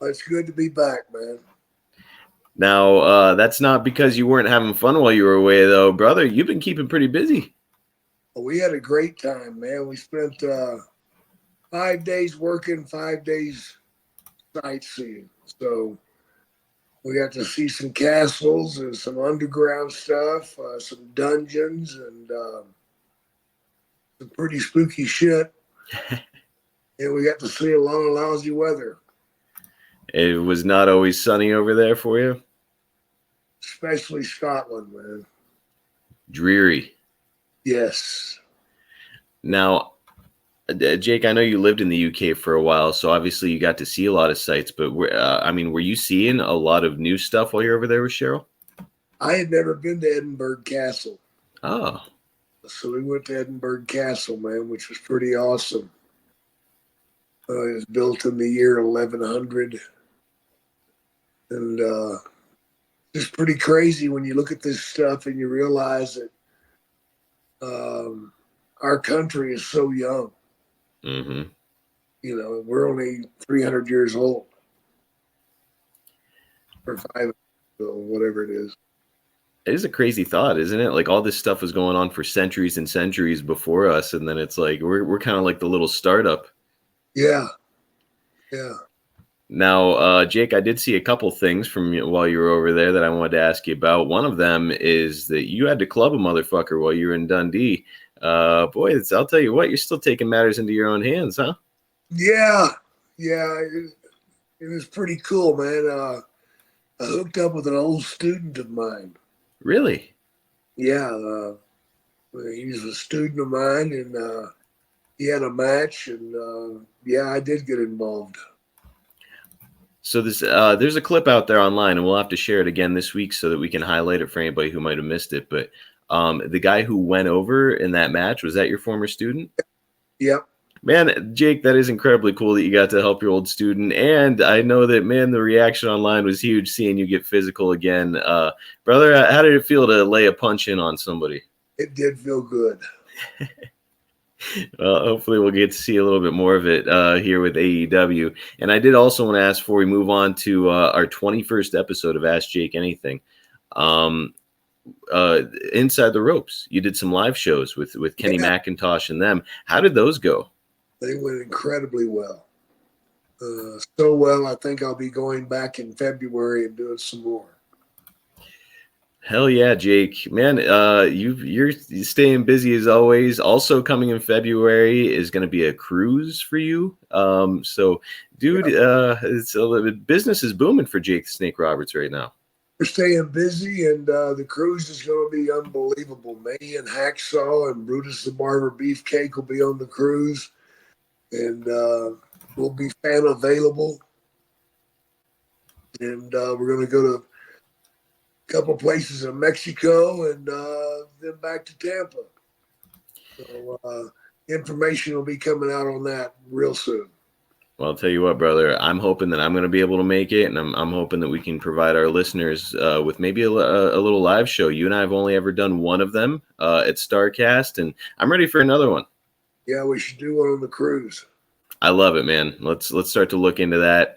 It's good to be back, man. Now, that's not because you weren't having fun while you were away, though, brother. You've been keeping pretty busy. We had a great time, man. We spent 5 days working, 5 days sightseeing. So we got to see some castles and some underground stuff, some dungeons, and some pretty spooky shit. And we got to see a lot of lousy weather. It was not always sunny over there for you? Especially Scotland, man. Dreary. Yes. Now, Jake, I know you lived in the UK for a while, so obviously you got to see a lot of sights, but were you seeing a lot of new stuff while you're over there with Cheryl? I had never been to Edinburgh Castle. Oh. So we went to Edinburgh Castle, man, which was pretty awesome. It was built in the year 1100. And it's pretty crazy when you look at this stuff and you realize that our country is so young. Mm-hmm. You know, we're only 300 years old. Or 500, whatever it is. It is a crazy thought, isn't it? Like all this stuff was going on for centuries and centuries before us, and then it's like we're kind of like the little startup. Yeah. Yeah. Now, Jake, I did see a couple things from while you were over there that I wanted to ask you about. One of them is that you had to club a motherfucker while you were in Dundee. Boy, I'll tell you what, you're still taking matters into your own hands, huh? Yeah. Yeah. It was pretty cool, man. I hooked up with an old student of mine. Really? Yeah. He was a student of mine, and he had a match, and yeah, I did get involved. So there's a clip out there online, and we'll have to share it again this week so that we can highlight it for anybody who might have missed it. But the guy who went over in that match, was that your former student? Yep. Man, Jake, that is incredibly cool that you got to help your old student. And I know that, man, the reaction online was huge seeing you get physical again. Brother, how did it feel to lay a punch in on somebody? It did feel good. Well, hopefully we'll get to see a little bit more of it here with AEW. And I did also want to ask before we move on to our 21st episode of Ask Jake Anything. Inside the Ropes, you did some live shows with Kenny McIntosh and them. How did those go? They went incredibly well. So well, I think I'll be going back in February and doing some more. Hell yeah, Jake. Man, you're staying busy as always. Also coming in February is going to be a cruise for you. So, dude, business is booming for Jake the Snake Roberts right now. We're staying busy, and the cruise is going to be unbelievable. Me and Hacksaw and Brutus the Barber Beefcake will be on the cruise, and we'll be fan available. And we're going to go to couple places in Mexico, and then back to Tampa. So information will be coming out on that real soon. Well, I'll tell you what, brother, I'm hoping that I'm going to be able to make it, and I'm hoping that we can provide our listeners with maybe a little live show. You and I have only ever done one of them at StarCast, and I'm ready for another one. Yeah, we should do one on the cruise. I love it, man. Let's start to look into that.